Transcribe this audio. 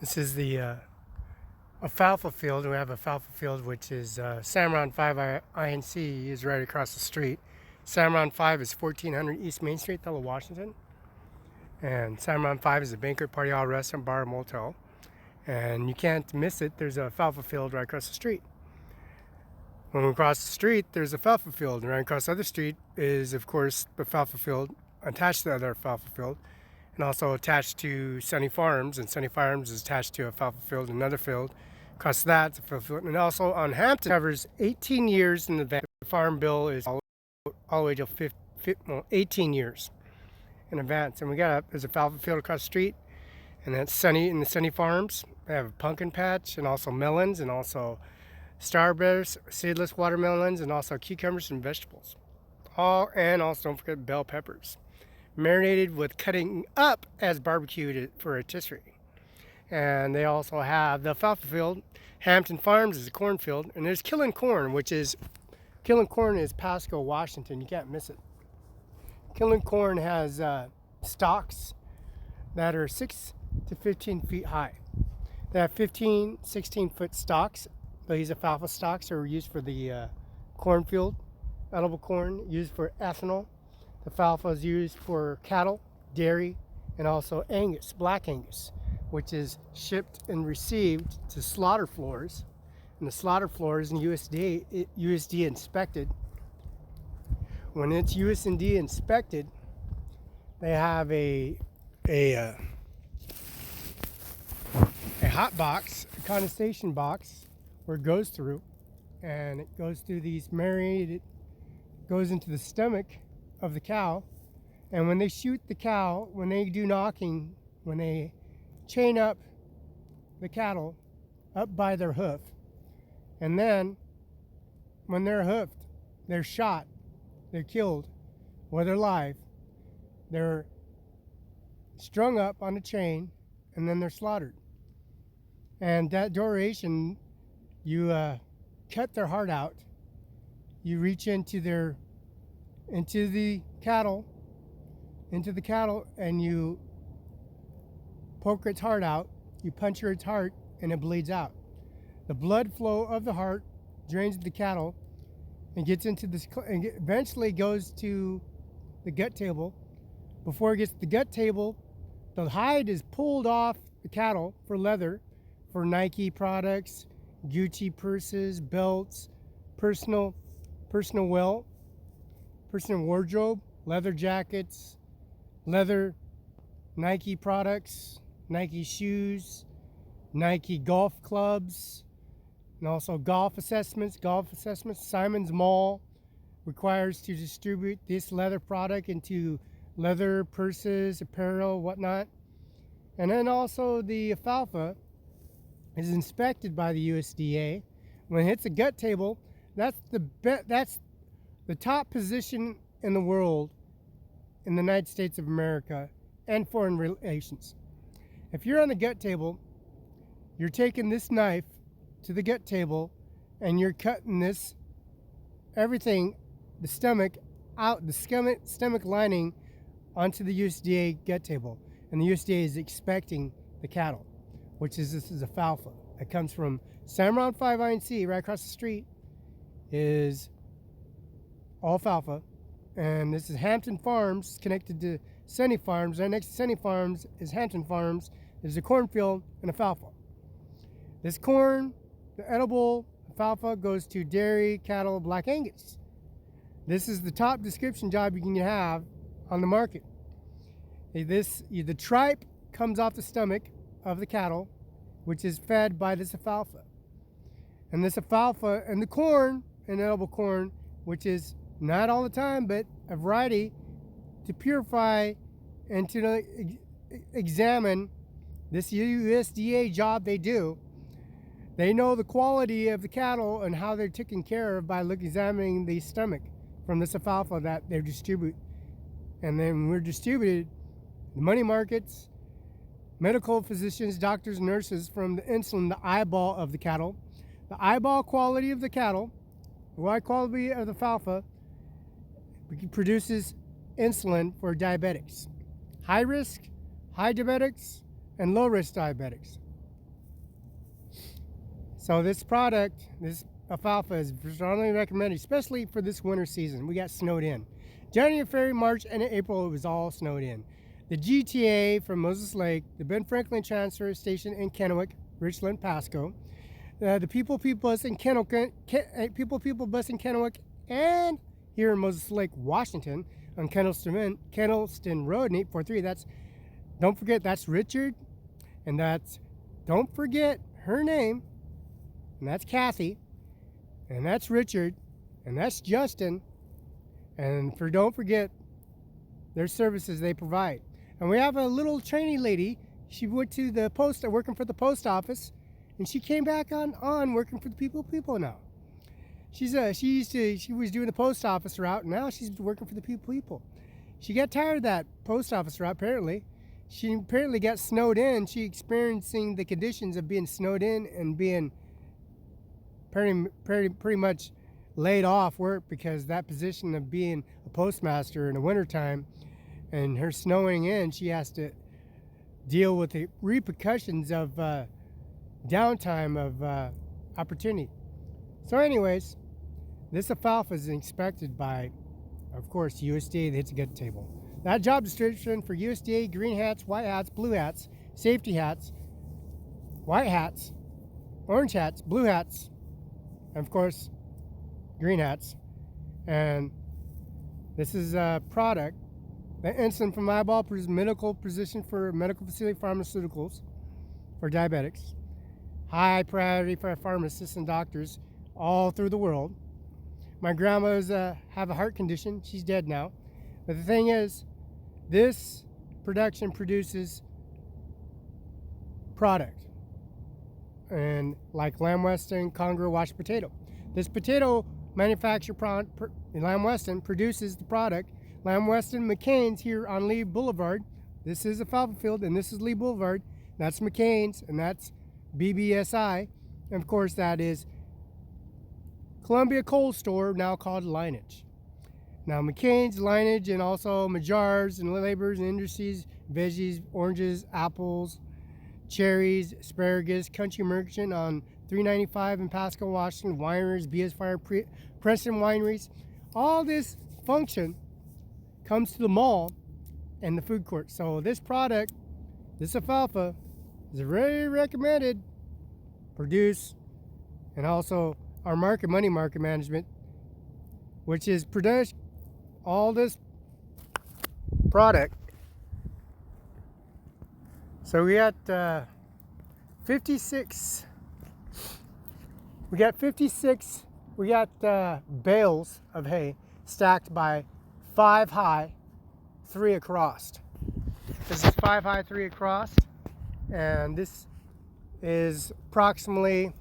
This is the alfalfa field. We have a alfalfa field which is Cimaron 5 INC is right across the street. Cimaron 5 is 1400 East Main Street, Othello, Washington. And Cimaron 5 is a banquet, party hall, restaurant, bar, motel. And you can't miss it. There's a alfalfa field right across the street. When we cross the street, there's a alfalfa field. And right across the other street is, of course, the alfalfa field attached to the other alfalfa field. And also attached to Sunny Farms, and Sunny Farms is attached to a alfalfa field, another field. Across that, it's a alfalfa field. And also on Hampton, covers 18 years in advance. The farm bill is all the way to 18 years in advance. And there's a alfalfa field across the street, and that's Sunny in the Sunny Farms. They have a pumpkin patch, and also melons, and also strawberries, seedless watermelons, and also cucumbers and vegetables. And also don't forget bell peppers, marinated with cutting up as barbecued for a rotisserie. And they also have the alfalfa field. Hampton Farms is a cornfield, and there's Killing Corn, is Pasco, Washington. You can't miss it. Killing Corn has stalks that are 6 to 15 feet high. They have 15, 16-foot stalks. These alfalfa stalks are used for the cornfield, edible corn, used for ethanol. The alfalfa is used for cattle, dairy, and also Angus, black Angus, which is shipped and received to slaughter floors. And the slaughter floors in USDA inspected. When it's USDA inspected, they have a hot box, a condensation box, where it goes through, and it goes through these marinated, goes into the stomach of the cow. And when they shoot the cow, when they do knocking, when they chain up the cattle up by their hoof, and then when they're hoofed, they're shot, they're killed, or they're live, they're strung up on a chain, and then they're slaughtered. And that duration, you cut their heart out, you reach into the cattle, and you poke its heart out, you puncture its heart, and it bleeds out. The blood flow of the heart drains the cattle and gets into this, and eventually goes to the gut table. Before it gets to the gut table, the hide is pulled off the cattle for leather, for Nike products, Gucci purses, belts, personal wardrobe, leather jackets, leather Nike products, Nike shoes, Nike golf clubs, and also golf assessments. Simon's Mall requires to distribute this leather product into leather purses, apparel, whatnot. And then also the alfalfa is inspected by the USDA. When it hits the gut table, that's the top position in the world in the United States of America and foreign relations. If you're on the gut table, you're taking this knife to the gut table and you're cutting everything, the stomach out, the stomach lining onto the USDA gut table. And the USDA is expecting the cattle, this is alfalfa. It comes from Cimaron 5 INC, right across the street, is all alfalfa. And this is Hampton Farms, connected to Sunny Farms. Right next to Sunny Farms is Hampton Farms. There's a cornfield and alfalfa. This corn, the edible alfalfa, goes to dairy, cattle, black Angus. This is the top description job you can have on the market. The tripe comes off the stomach of the cattle, which is fed by this alfalfa. And this alfalfa and the corn, and edible corn, which is not all the time, but a variety, to purify and to examine this USDA job they do. They know the quality of the cattle and how they're taken care of by examining the stomach from this alfalfa that they distribute. And then we're distributed the money markets, medical physicians, doctors, nurses, from the insulin, the eyeball of the cattle, the eyeball quality of the cattle, the wide quality of the alfalfa produces insulin for diabetics, high risk, high diabetics, and low risk diabetics. So this product, this alfalfa, is strongly recommended, especially for this winter season. We got snowed in. January, February, March, and April, it was all snowed in. The GTA from Moses Lake, the Ben Franklin Transfer Station in Kennewick, Richland, Pasco, the People Bus in Kennewick, Bus in Kennewick, and here in Moses Lake, Washington, on Kennelston Road in 843. Don't forget, that's Richard, and don't forget her name, and that's Kathy, and that's Richard, and that's Justin, and don't forget their services they provide. And we have a little trainee lady. She went to the working for the post office, and she came back on working for the people now. She was doing the post office route, and now she's working for the people. She got tired of that post office route, apparently. She apparently got snowed in. She experiencing the conditions of being snowed in and being pretty much laid off work, because that position of being a postmaster in the wintertime and her snowing in, she has to deal with the repercussions of downtime of opportunity. So anyways, this alfalfa is inspected by, of course, USDA that hits a good table. That job description for USDA: green hats, white hats, blue hats, safety hats, white hats, orange hats, blue hats, and of course, green hats. And this is a product that insulin from eyeball medical precision for medical facility pharmaceuticals for diabetics. High priority for pharmacists and doctors all through the world. My grandma's have a heart condition. She's dead now. But the thing is, this production produces product, and like Lamb Weston, Congra, washed potato. This potato manufacturer, Lamb Weston, produces the product. Lamb Weston McCain's here on Lee Boulevard. This is alfalfa field, and this is Lee Boulevard. That's McCain's, and that's BBSI. And of course, that is Columbia Cold Store, now called Lineage. Now, McCain's, Lineage, and also Majar's and Labor's and Industries, veggies, oranges, apples, cherries, asparagus, Country Merchant on 395 in Pasco, Washington, wineries, BS Fire, Preston Wineries. All this function comes to the mall and the food court. So this product, this alfalfa, is very recommended, produce, and also our money market management, which is produce all this product. So we got 56. We got 56. We got bales of hay stacked by 5 high, 3 across. This is 5 high, 3 across, and this is approximately